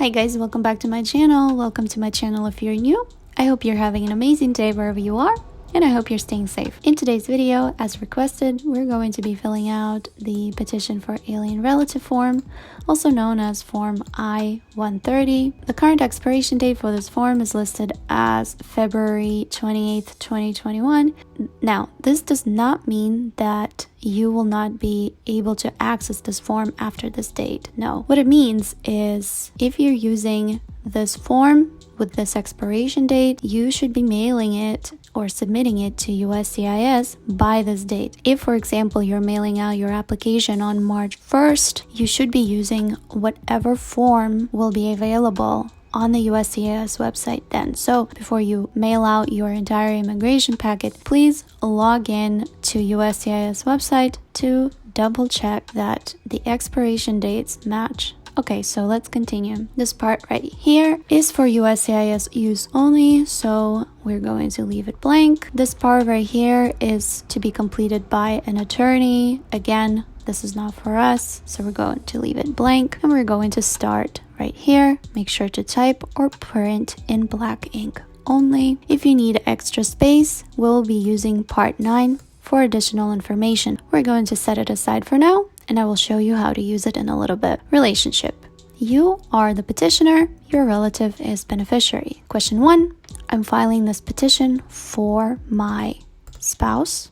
Hi guys, welcome back to my channel. Welcome to my channel if you're new. I hope you're having an amazing day wherever you are, and I hope you're staying safe. In today's video, as requested, we're going to be filling out the petition for alien relative form, also known as form I-130. The current expiration date for this form is listed as February 28th, 2021. Now, this does not mean that you will not be able to access this form after this date. No, what it means is if you're using this form with this expiration date, you should be mailing it or submitting it to USCIS by this date. If, for example, you're mailing out your application on March 1st, you should be using whatever form will be available on the USCIS website then. So before you mail out your entire immigration packet, please log in to USCIS website to double check that the expiration dates match. Okay, so let's continue. This part right here is for USCIS use only, so we're going to leave it blank. This part right here is to be completed by an attorney. Again, this is not for us, so we're going to leave it blank, and we're going to start right here. Make sure to type or print in black ink only. If you need extra space, we'll be using part 9 for additional information. We're going to set it aside for now, and I will show you how to use it in a little bit. Relationship. You are the petitioner, your relative is beneficiary. Question 1, I'm filing this petition for my spouse.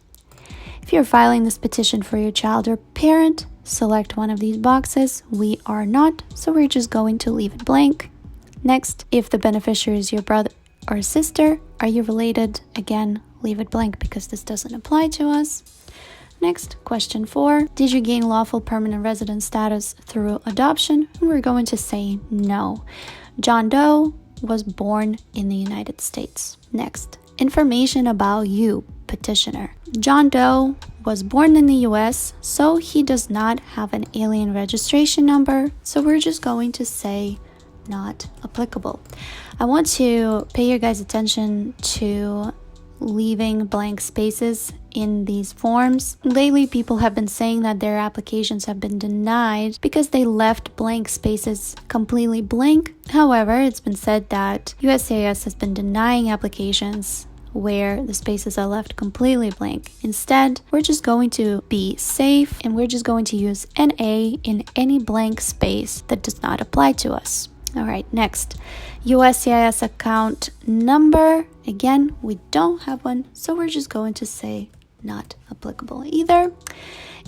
If you're filing this petition for your child or parent, select one of these boxes. We are not, so we're just going to leave it blank. Next, if the beneficiary is your brother or sister, are you related? Again, leave it blank because this doesn't apply to us. Next, question 4, did you gain lawful permanent resident status through adoption? And we're going to say no. John Doe was born in the United States. Next, information about you, petitioner. John Doe was born in the US, so he does not have an alien registration number, so we're just going to say not applicable. I want to pay your guys' attention to leaving blank spaces in these forms. Lately, people have been saying that their applications have been denied because they left blank spaces completely blank. However, it's been said that USCIS has been denying applications where the spaces are left completely blank. Instead, we're just going to be safe and we're just going to use NA in any blank space that does not apply to us. All right, next, USCIS account number. Again, we don't have one, so we're just going to say not applicable either.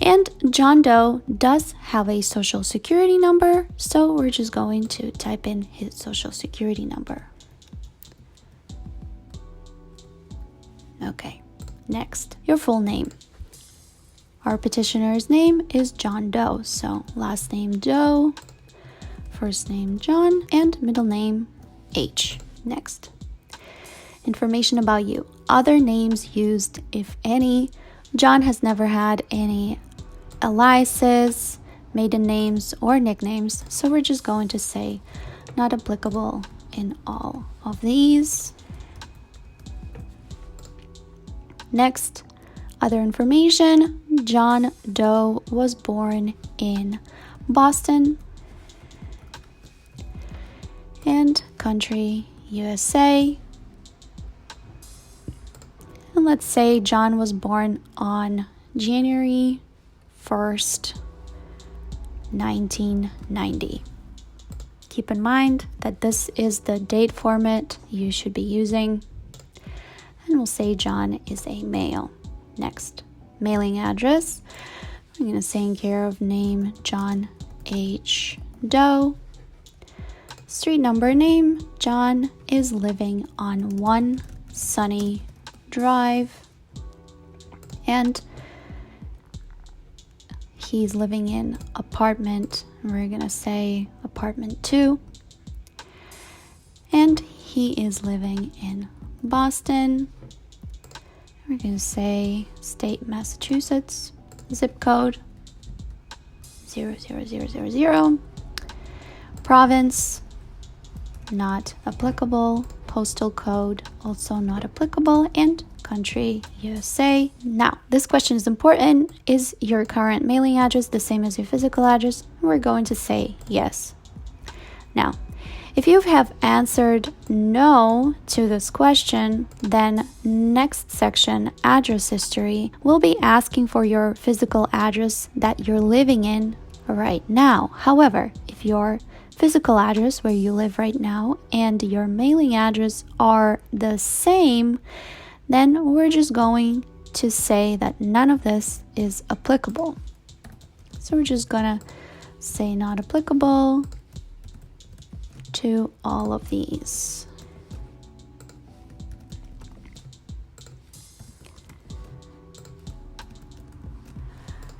And John Doe does have a social security number, so we're just going to type in his social security number. Okay, next, your full name. Our petitioner's name is John Doe, so last name Doe, first name John, and middle name H. Next, information about you. Other names used, if any. John has never had any aliases, maiden names, or nicknames, so we're just going to say not applicable in all of these. Next, other information. John Doe was born in Boston, and country USA. And let's say John was born on January 1st, 1990. Keep in mind that this is the date format you should be using. And we'll say John is a male. Next, mailing address. I'm going to say in care of name John H. Doe. Street number name, John is living on 1 Sunny Drive, and he's living in apartment, we're gonna say apartment 2, and he is living in Boston. We're gonna say state Massachusetts, zip code 00000, province not applicable, postal code also not applicable, and country USA. Now, this question is important. Is your current mailing address the same as your physical address? We're going to say yes. Now, If you have answered no to this question, then next section, address history, will be asking for your physical address that you're living in right now. However, if your physical address where you live right now and your mailing address are the same, then we're just going to say that none of this is applicable. So we're just gonna say not applicable to all of these.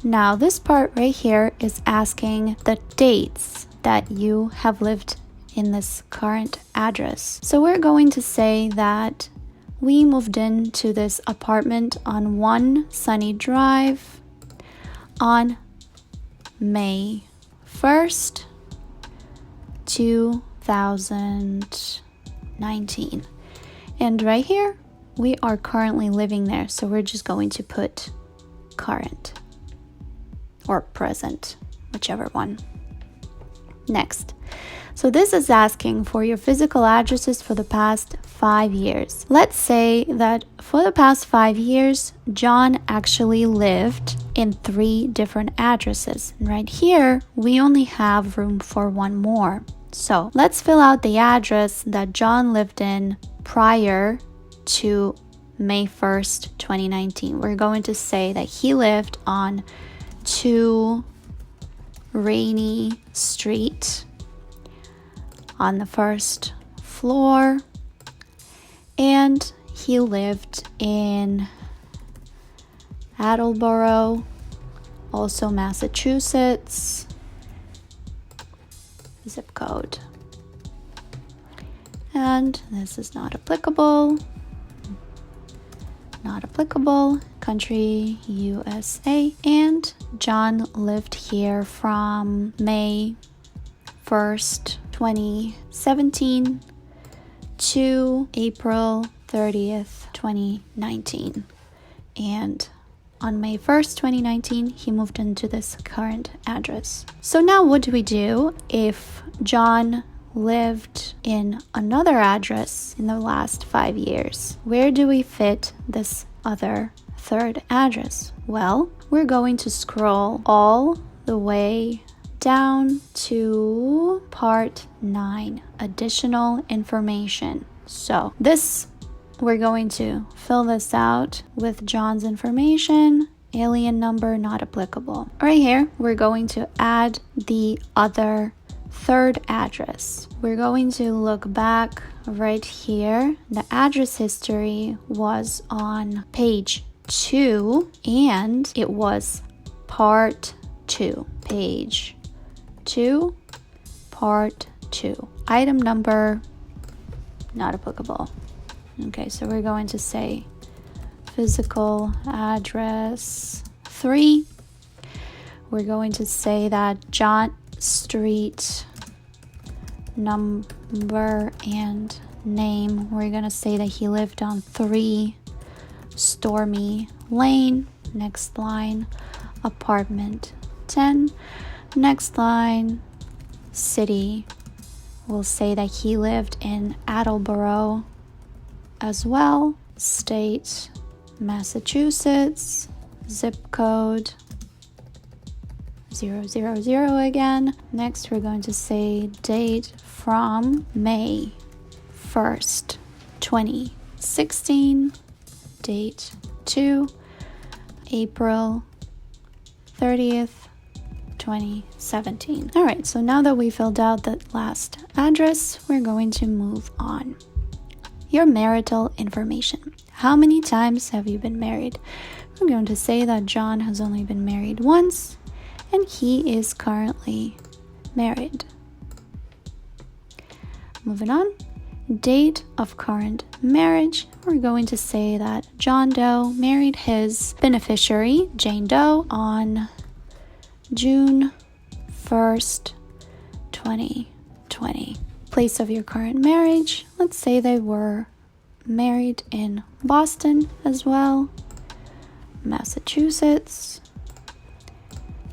Now this part right here is asking the dates that you have lived in this current address. So we're going to say that we moved into this apartment on 1 Sunny Drive on May 1st, 2019. And right here, we are currently living there. So we're just going to put current or present, whichever one. Next. So this is asking for your physical addresses for the past 5 years. Let's say that for the past 5 years, John actually lived in 3 different addresses. And right here, we only have room for 1 more. So let's fill out the address that John lived in prior to May 1st, 2019. We're going to say that he lived on 2 Rainy Street on the 1st floor, and he lived in Attleboro, also Massachusetts, zip code. And this is not applicable. Not applicable. Country, USA. And John lived here from May 1st, 2017 to April 30th, 2019. And on May 1st, 2019, he moved into this current address. So now what do we do if John lived in another address in the last 5 years? Where do we fit this other third address? Well, we're going to scroll all the way down to part 9, additional information. So this, we're going to fill this out with John's information, alien number not applicable. Right here, we're going to add the other third address. We're going to look back right here. The address history was on page 2 and it was part 2. Page 2, part 2. Item number not applicable. Okay, so we're going to say physical address 3. We're going to say that John Street number and name. We're going to say that he lived on 3 Stormy Lane. Next line, apartment 10. Next line, city. We'll say that he lived in Attleboro as well. State, Massachusetts. Zip code 000 again. Next, we're going to say date from May 1st, 2016. Date to April 30th, 2017. All right, so now that we filled out that last address, we're going to move on. Your marital information. How many times have you been married? We're going to say that John has only been married once, and he is currently married. Moving on. Date of current marriage. We're going to say that John Doe married his beneficiary, Jane Doe, on June 1st, 2020. Place of your current marriage. Let's say they were married in Boston as well. Massachusetts.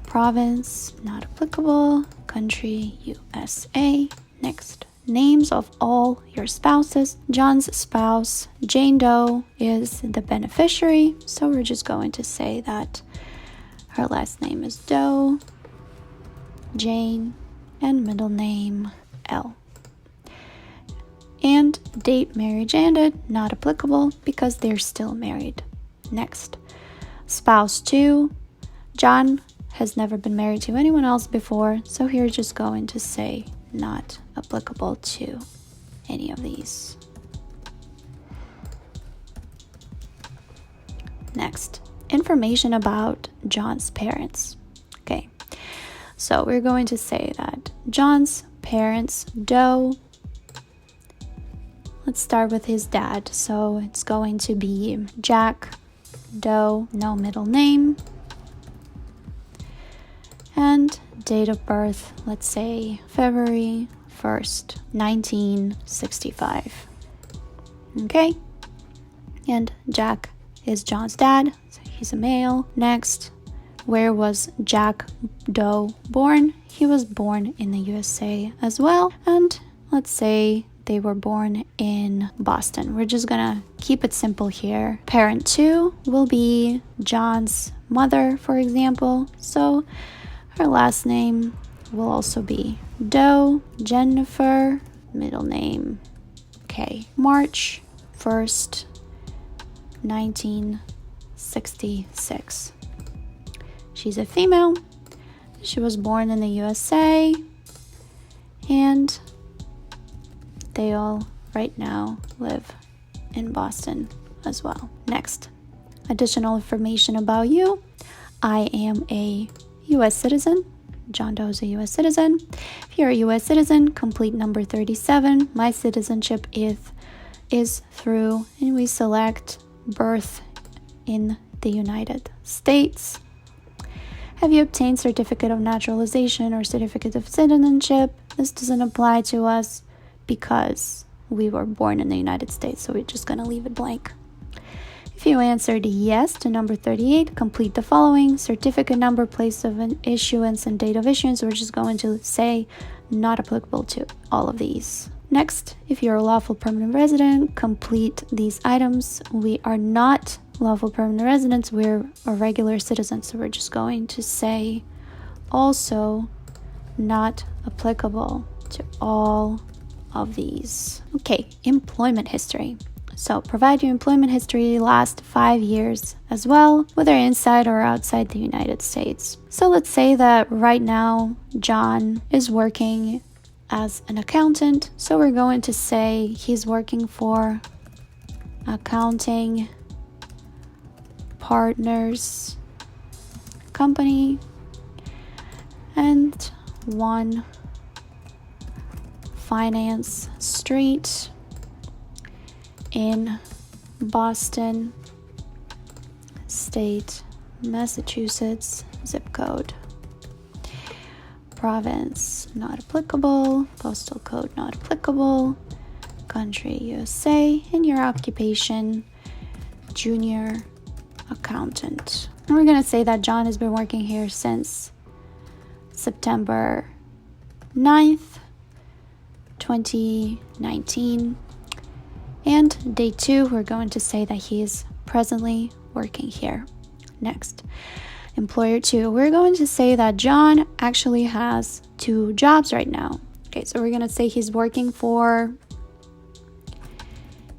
Province, not applicable. Country, USA. Next. names of all your spouses. John's spouse, Jane Doe, is the beneficiary, so we're just going to say that her last name is Doe, Jane, and middle name L. And date marriage ended, not applicable because they're still married. Next, spouse 2, John has never been married to anyone else before, so here just going to say not applicable to any of these. Next, information about John's parents. Okay, so we're going to say that John's parents, Doe, let's start with his dad. So it's going to be Jack Doe, no middle name. And date of birth, let's say February 1st, 1965. Okay? And Jack is John's dad, so he's a male. Next, where was Jack Doe born? He was born in the USA as well. And let's say they were born in Boston. We're just gonna keep it simple here. Parent 2 will be John's mother, for example. So her last name will also be Doe, Jennifer, middle name K. March 1st, 1966. She's a female. She was born in the USA, and they all right now live in Boston as well. Next, additional information about you. I am a U.S. citizen. John Doe is a U.S. citizen. If you're a U.S. citizen, complete number 37. My citizenship is through, and we select birth in the United States. Have you obtained certificate of naturalization or certificate of citizenship? This doesn't apply to us because we were born in the United States, so we're just going to leave it blank. If you answered yes to number 38, complete the following. Certificate number, place of an issuance, and date of issuance. We're just going to say not applicable to all of these. Next, if you're a lawful permanent resident, complete these items. We are not lawful permanent residents, we're a regular citizen, so we're just going to say also not applicable to all of these. Okay, employment history. So provide your employment history last 5 years as well, whether inside or outside the United States. So let's say that right now John is working as an accountant. So we're going to say he's working for accounting partners company and 1 Finance Street in Boston, state, Massachusetts, zip code, province, not applicable, postal code, not applicable, country, USA, and your occupation, junior accountant. And we're going to say that John has been working here since September 9th, 2019. And day 2, we're going to say that he is presently working here. Next, employer 2, we're going to say that John actually has 2 jobs right now. Okay, so we're going to say he's working for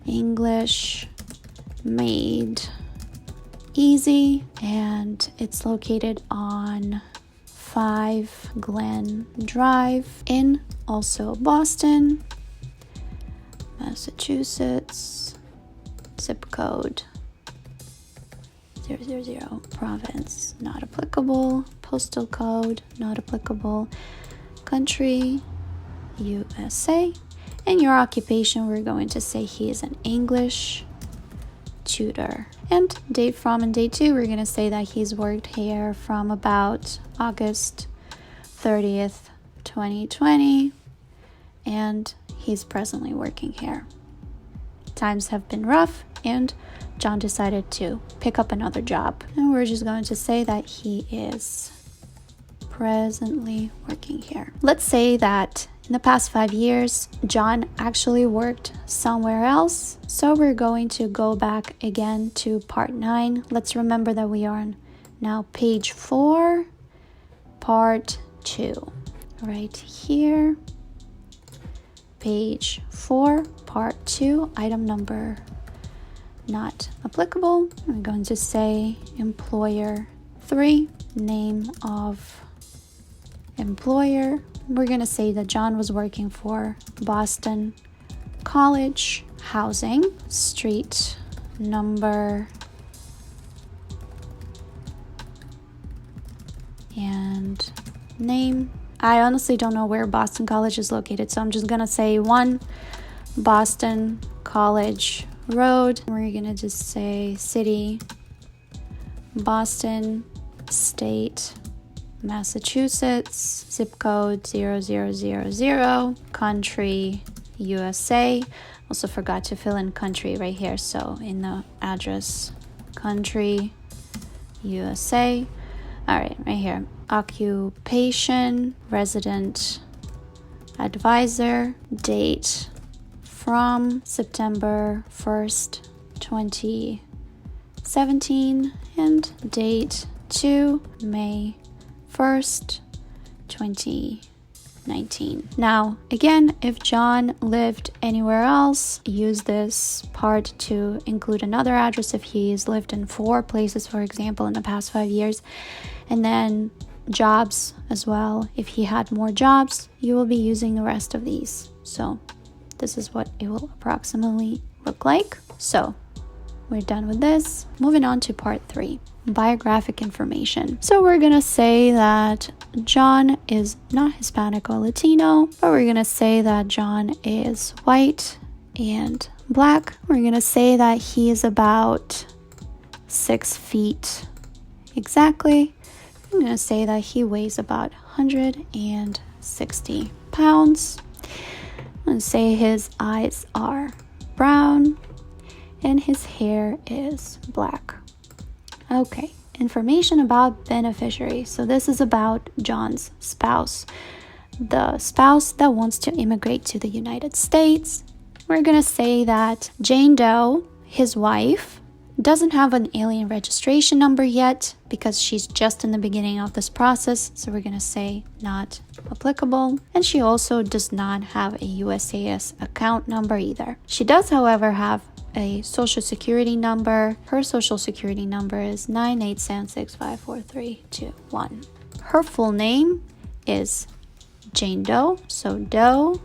English Made Easy, and it's located on 5 Glen Drive in also Boston, Massachusetts, zip code 000, province, not applicable, postal code, not applicable, country, USA, and your occupation, we're going to say he is an English tutor. And date from and day 2, we're going to say that he's worked here from about August 30th, 2020, and he's presently working here. Times have been rough, and John decided to pick up another job. And we're just going to say that he is presently working here. Let's say that in the past 5 years, John actually worked somewhere else. So we're going to go back again to part 9. Let's remember that we are on now page 4, part 2. Right here, page 4, part 2, item number not applicable. I'm going to say employer 3, name of employer. We're going to say that John was working for Boston College, housing, street number, and name. I honestly don't know where Boston College is located, so I'm just going to say 1 Boston College Road. We're going to just say city, Boston, state, Massachusetts, zip code 0000, country, USA. Also forgot to fill in country right here, so in the address, country, USA. All right, right here, occupation, resident advisor, date from September 1st, 2017, and date to May 1st, 2019. Now, again, if John lived anywhere else, use this part to include another address if he's lived in 4 places, for example, in the past 5 years. And then jobs as well. If he had more jobs, you will be using the rest of these. So this is what it will approximately look like. So we're done with this. Moving on to part 3. Biographic information. So we're gonna say that John is not Hispanic or Latino, but we're gonna say that John is white and black. We're gonna say that he is about 6 feet exactly. I'm gonna say that he weighs about 160 pounds. I'm gonna say his eyes are brown and his hair is black. Okay, information about beneficiary. So this is about John's spouse. The spouse that wants to immigrate to the United States. We're gonna say that Jane Doe, his wife, doesn't have an alien registration number yet because she's just in the beginning of this process. So we're gonna say not applicable. And she also does not have a USAS account number either. She does, however, have a social security number. Her social security number is 987654321. Her full name is Jane Doe, so Doe,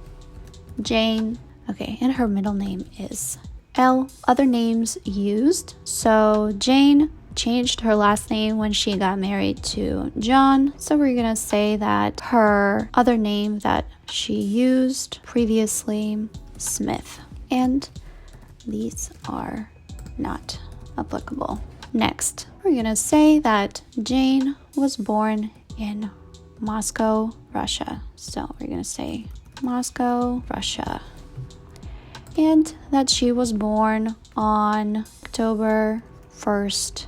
Jane, okay, and her middle name is L. Other names used, so Jane changed her last name when she got married to John, so we're gonna say that her other name that she used previously, Smith, and these are not applicable. Next, we're gonna say that Jane was born in Moscow, Russia. So we're gonna say Moscow, Russia. And that she was born on October 1st,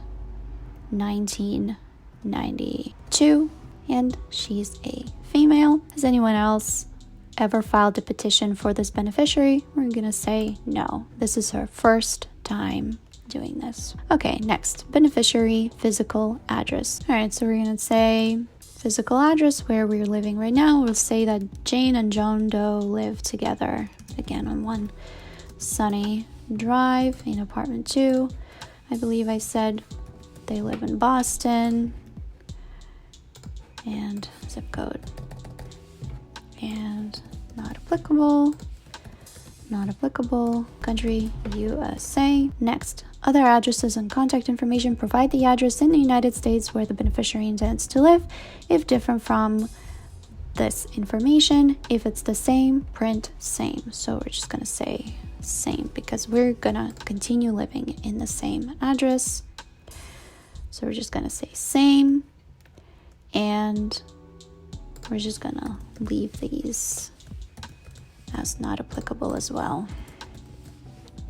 1992. And she's a female. Has anyone else ever filed a petition for this beneficiary? We're gonna say no. This is her first time doing this. Okay, next, beneficiary physical address. All right, so we're gonna say physical address where we're living right now. We'll say that Jane and John Doe live together, again on 1 Sunny Drive in apartment 2. I believe I said they live in Boston, and zip code, and not applicable, country, USA. Next, other addresses and contact information. Provide the address in the United States where the beneficiary intends to live. If different from this information, if it's the same, print same. So we're just gonna say same because we're gonna continue living in the same address. So we're just gonna say same, and we're just gonna leave these as not applicable as well.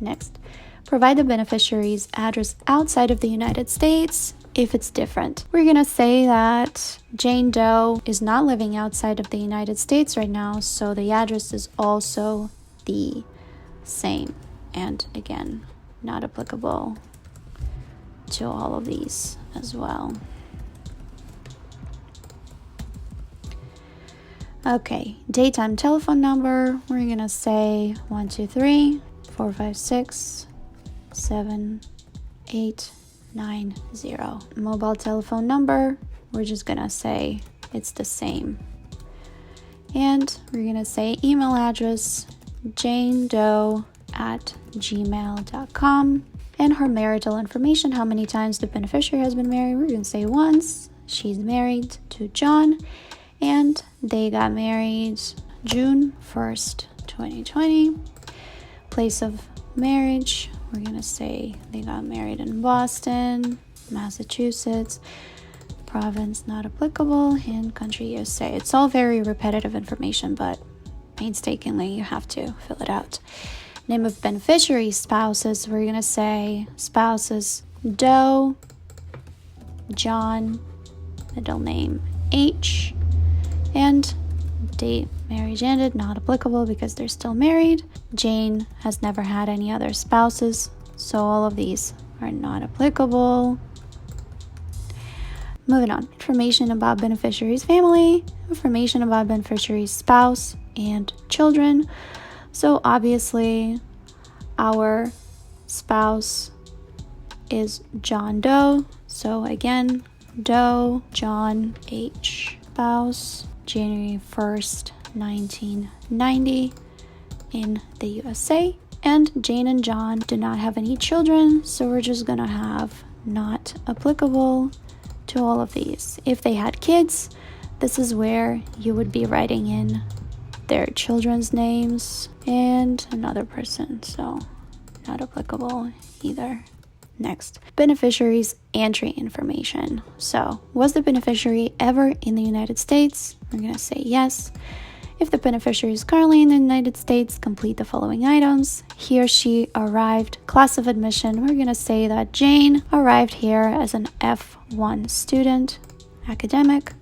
Next, provide the beneficiary's address outside of the United States if it's different. We're gonna say that Jane Doe is not living outside of the United States right now, so the address is also the same. And again, not applicable to all of these as well. Okay, daytime telephone number, we're gonna say 123 456 7890. Mobile telephone number, we're just gonna say it's the same. And we're gonna say email address janedoe@gmail.com. And her marital information, how many times the beneficiary has been married, we're gonna say once. She's married to John, and they got married June 1st, 2020. Place of marriage, we're gonna say they got married in Boston, Massachusetts. Province not applicable, and country USA. It's all very repetitive information, but painstakingly you have to fill it out. Name of beneficiary, spouses, we're gonna say spouses Doe, John, middle name H, and date marriage ended, not applicable because they're still married. Jane has never had any other spouses, so all of these are not applicable. Moving on, information about beneficiary's family, information about beneficiary's spouse and children. So obviously our spouse is John Doe. So again, Doe, John H. Spouse, January 1st, 1990 in the USA. And Jane and John do not have any children, so we're just gonna have not applicable to all of these. If they had kids, this is where you would be writing in their children's names and another person, so not applicable either. Next, beneficiary's entry information. So, was the beneficiary ever in the United States? We're gonna say yes. If the beneficiary is currently in the United States, complete the following items. He or she arrived. Class of admission, we're gonna say that Jane arrived here as an F1 student, academic.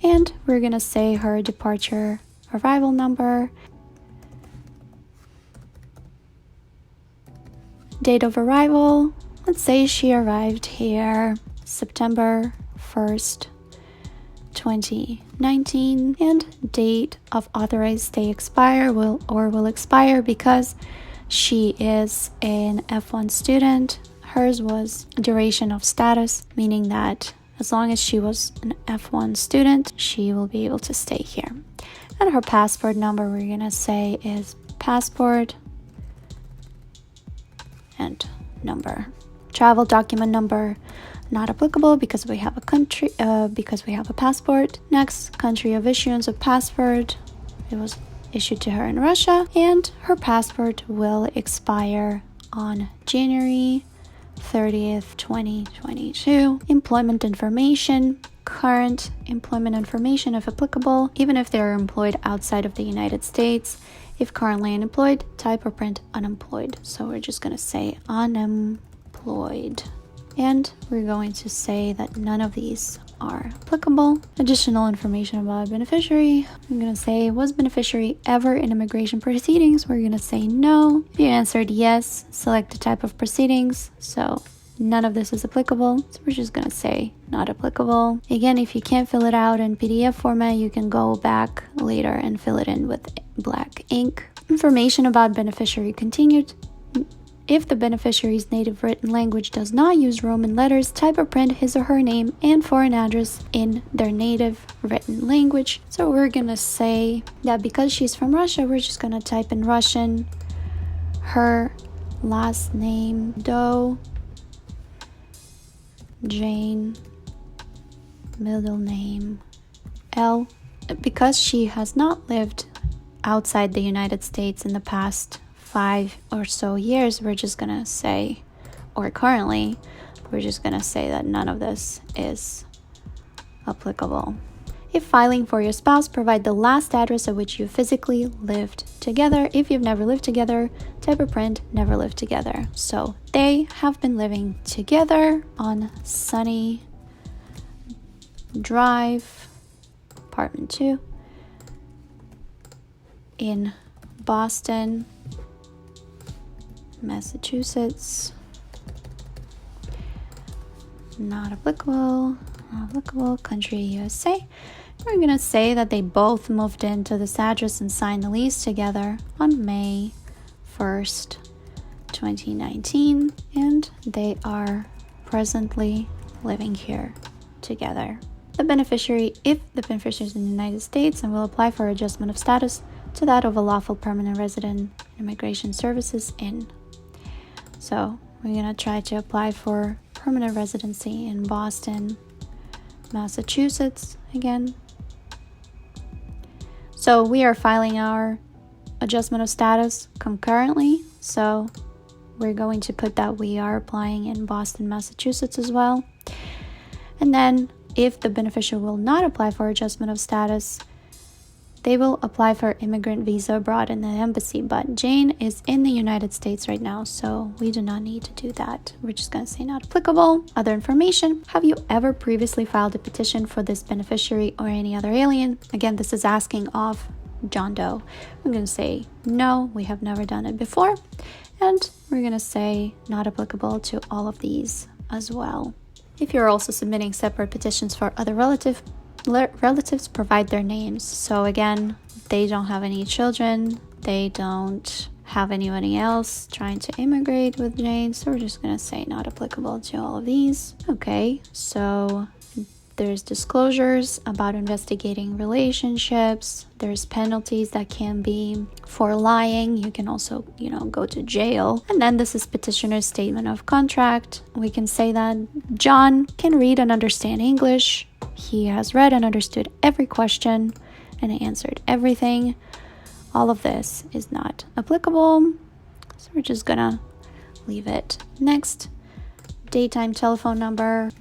And we're gonna say her departure arrival number. Date of arrival, let's say she arrived here September 1st, 2019, and date of authorized stay expire will expire because she is an F1 student. Hers was duration of status, meaning that as long as she was an F1 student, she will be able to stay here. And her passport number, we're gonna say is passport and number. Travel document number, not applicable because we have a country, because we have a passport. Next, country of issuance of passport. It was issued to her in Russia, and her passport will expire on January 30th, 2022. Employment information, current employment information if applicable, even if they are employed outside of the United States. If currently unemployed, type or print unemployed. So we're just gonna say unemployed. And we're going to say that none of these are applicable. Additional information about beneficiary. I'm gonna say, was beneficiary ever in immigration proceedings? We're gonna say no. If you answered yes, select the type of proceedings. So none of this is applicable. So we're just gonna say not applicable. Again, if you can't fill it out in PDF format, you can go back later and fill it in with black ink. Information about beneficiary continued. If the beneficiary's native written language does not use Roman letters, type or print his or her name and foreign address in their native written language. So we're gonna say that because she's from Russia, we're just gonna type in Russian her last name, Doe, Jane, middle name, L. Because she has not lived outside the United States in the past 5 or so years, we're just gonna say, or currently, we're just gonna say that none of this is applicable. If filing for your spouse, provide the last address at which you physically lived together. If you've never lived together, type or print never lived together. So they have been living together on Sunny Drive, apartment 2, in Boston, Massachusetts. Not applicable. Not applicable. Country, USA. We're going to say that they both moved into this address and signed the lease together on May 1st, 2019, and they are presently living here together. The beneficiary, if the beneficiary is in the United States, and will apply for adjustment of status to that of a lawful permanent resident, Immigration Services in. So we're going to try to apply for permanent residency in Boston, Massachusetts again. So we are filing our adjustment of status concurrently. So we're going to put that we are applying in Boston, Massachusetts as well. And then if the beneficiary will not apply for adjustment of status, they will apply for immigrant visa abroad in the embassy. But Jane is in the United States right now, so we do not need to do that. We're just going to say not applicable. Other information. Have you ever previously filed a petition for this beneficiary or any other alien? Again, this is asking of John Doe. I'm going to say no, we have never done it before. And we're going to say not applicable to all of these as well. If you're also submitting separate petitions for other relatives, provide their names. So again, they don't have any children, they don't have anybody else trying to immigrate with Jane, so we're just gonna say not applicable to all of these. Okay, so there's disclosures about investigating relationships, there's penalties that can be for lying, you can also go to jail. And then this is petitioner's statement of contract. We can say that John can read and understand English. He has read and understood every question and answered everything. All of this is not applicable, so we're just gonna leave it. Next, daytime telephone number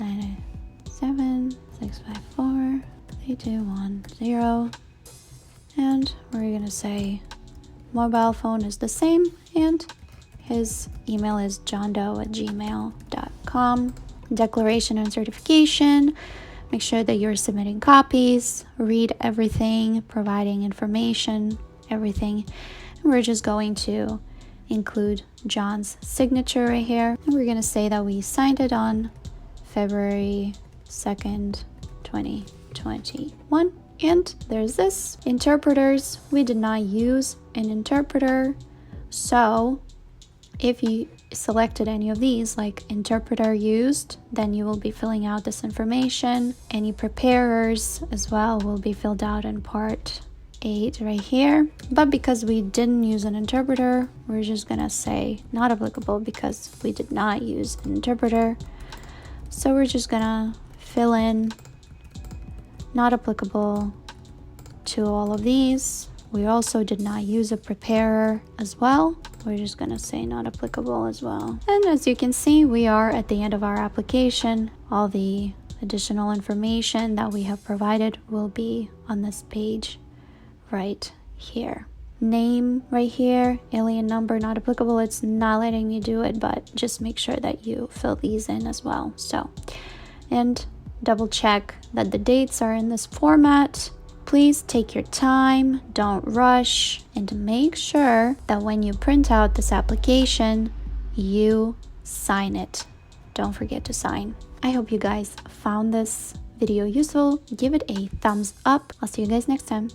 987-654-3210, and we're gonna say mobile phone is the same, and his email is johndoe@gmail.com. Declaration and certification. Make sure that you're submitting copies, read everything, providing information, everything. And we're just going to include John's signature right here. And we're going to say that we signed it on February 2nd, 2021. And there's this. Interpreters. We did not use an interpreter. So if you selected any of these, like interpreter used, then you will be filling out this information. Any preparers as well will be filled out in part 8 right here. But because we didn't use an interpreter, we're just gonna say not applicable because we did not use an interpreter. So we're just gonna fill in not applicable to all of these. We also did not use a preparer as well. We're just gonna say not applicable as well. And as you can see, we are at the end of our application. All the additional information that we have provided will be on this page right here. Name right here, alien number not applicable. It's not letting you do it, but just make sure that you fill these in as well. So, and double check that the dates are in this format. Please take your time, don't rush, and make sure that when you print out this application, you sign it. Don't forget to sign. I hope you guys found this video useful. Give it a thumbs up. I'll see you guys next time.